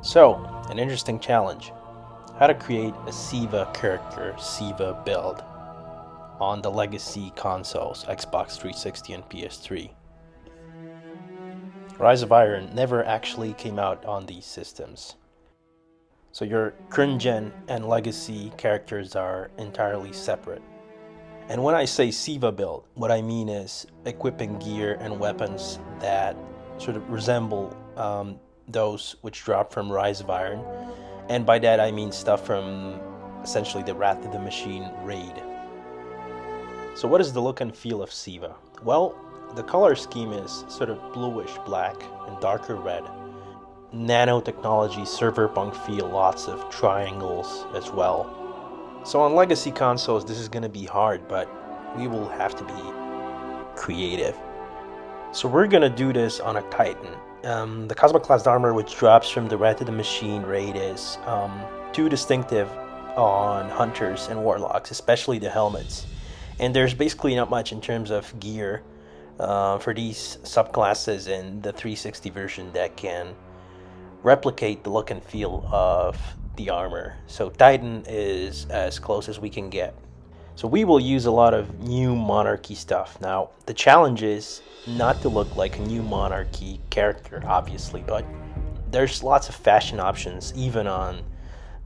So, an interesting challenge. How to create a SIVA character, SIVA build on the legacy consoles, Xbox 360 and PS3. Rise of Iron never actually came out on these systems. So your current gen and legacy characters are entirely separate. And when I say SIVA build, what I mean is equipping gear and weapons that sort of resemble those which drop from Rise of Iron. And by that I mean stuff from essentially the Wrath of the Machine raid. So what is the look and feel of SIVA? Well, the color scheme is sort of bluish black and darker red. Nanotechnology, cyberpunk feel, lots of triangles as well. So on legacy consoles this is going to be hard, but we will have to be creative. So we're going to do this on a Titan. The Cosmic Class armor which drops from the Wrath of the Machine raid is too distinctive on Hunters and Warlocks, especially the helmets. And there's basically not much in terms of gear for these subclasses in the 360 version that can replicate the look and feel of the armor. So Titan is as close as we can get. So we will use a lot of new Monarchy stuff. Now, the challenge is not to look like a new Monarchy character, obviously, but there's lots of fashion options even on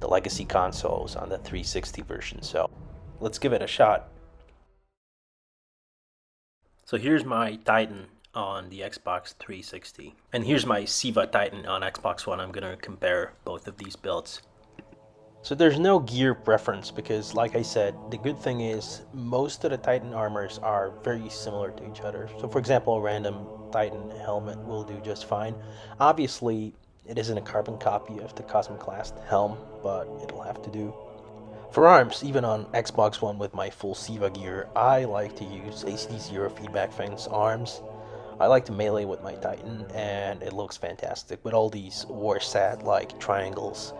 the legacy consoles on the 360 version. So let's give it a shot. So here's my Titan on the Xbox 360. And here's my SIVA Titan on Xbox One. I'm going to compare both of these builds. So there's no gear preference because, like I said, the good thing is most of the Titan armors are very similar to each other. So for example, a random Titan helmet will do just fine. Obviously, it isn't a carbon copy of the Cosmic Class helm, but it'll have to do. For arms, even on Xbox One with my full SIVA gear, I like to use ACD0 feedback fence arms. I like to melee with my Titan, and it looks fantastic with all these Warsat-like triangles.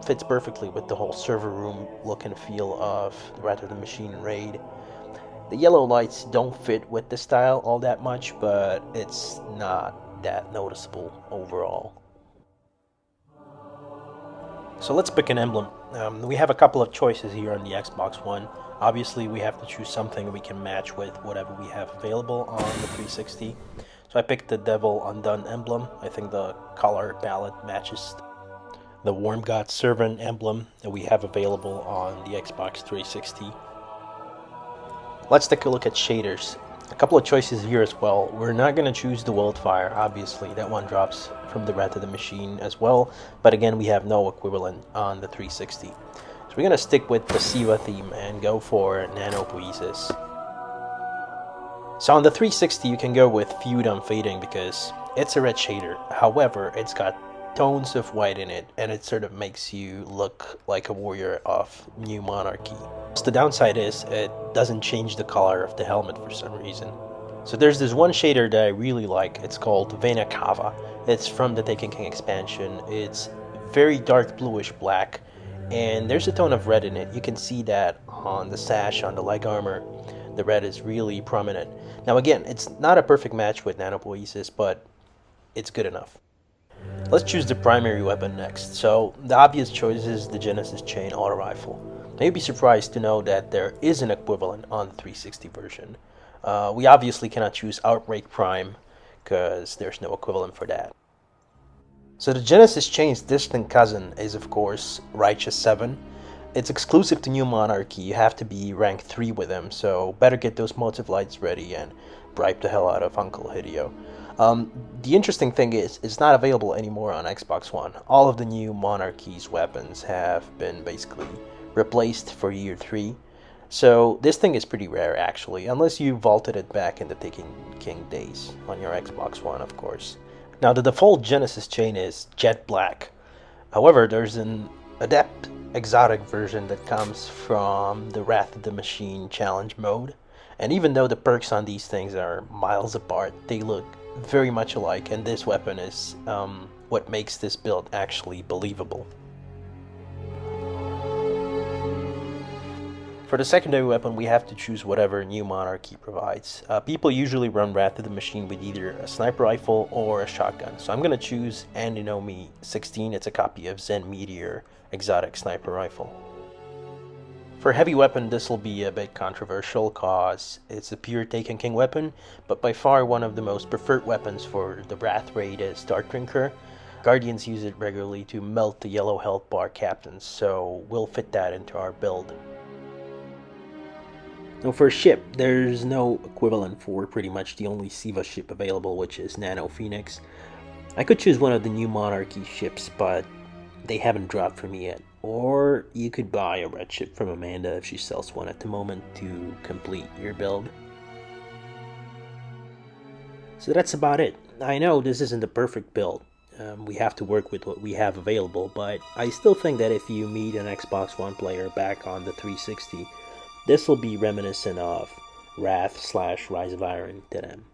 Fits perfectly with the whole server room look and feel of the Wrath of the Machine raid. The yellow lights don't fit with the style all that much, but it's not that noticeable overall. So let's pick an emblem. We have a couple of choices here on the Xbox One. Obviously we have to choose something we can match with whatever we have available on the 360. So I picked the Devil Undone emblem. I think the color palette matches the Worm God Servant emblem that we have available on the Xbox 360. Let's take a look at shaders. A couple of choices here as well. We're not going to choose the Wildfire, obviously. That one drops from the Wrath of the Machine as well. But again, we have no equivalent on the 360. So we're going to stick with the SIVA theme and go for Nanopoiesis. So on the 360 you can go with Feud Unfading because it's a red shader. However, it's got tones of white in it, and it sort of makes you look like a warrior of New Monarchy. So the downside is it doesn't change the color of the helmet for some reason. So there's this one shader that I really like. It's called Vena Cava. It's from the Taken King expansion. It's very dark bluish black, and there's a tone of red in it. You can see that on the sash, on the leg armor. The red is really prominent. Now again, it's not a perfect match with Nanopoiesis, but it's good enough. Let's choose the primary weapon next. So the obvious choice is the Genesis Chain Auto Rifle. Now you'd be surprised to know that there is an equivalent on the 360 version. We obviously cannot choose Outbreak Prime because there's no equivalent for that. So the Genesis Chain's distant cousin is of course Righteous 7. It's exclusive to New Monarchy. You have to be rank 3 with him, so better get those motive lights ready and bribe the hell out of Uncle Hideo. The interesting thing is, it's not available anymore on Xbox One. All of the New Monarchy's weapons have been basically replaced for Year 3. So this thing is pretty rare actually, unless you vaulted it back in the Taken King days on your Xbox One, of course. Now the default Genesis chain is jet black. However, there's an Adept exotic version that comes from the Wrath of the Machine challenge mode. And even though the perks on these things are miles apart, they look very much alike, and this weapon is what makes this build actually believable. For the secondary weapon, we have to choose whatever New Monarchy provides. People usually run Wrath of the Machine with either a sniper rifle or a shotgun, so I'm going to choose Andinomi 16. It's a copy of Zen Meteor exotic sniper rifle. For heavy weapon, this will be a bit controversial cause it's a pure Taken King weapon, but by far one of the most preferred weapons for the Wrath raid is Dark Drinker. Guardians use it regularly to melt the yellow health bar captains, so we'll fit that into our build. Now for ship, there's no equivalent for pretty much the only SIVA ship available, which is Nano Phoenix. I could choose one of the New Monarchy ships, but they haven't dropped for me yet. Or you could buy a red ship from Amanda if she sells one at the moment to complete your build. So that's about it. I know this isn't the perfect build. We have to work with what we have available, but I still think that if you meet an Xbox One player back on the 360, this will be reminiscent of Wrath / Rise of Iron to them.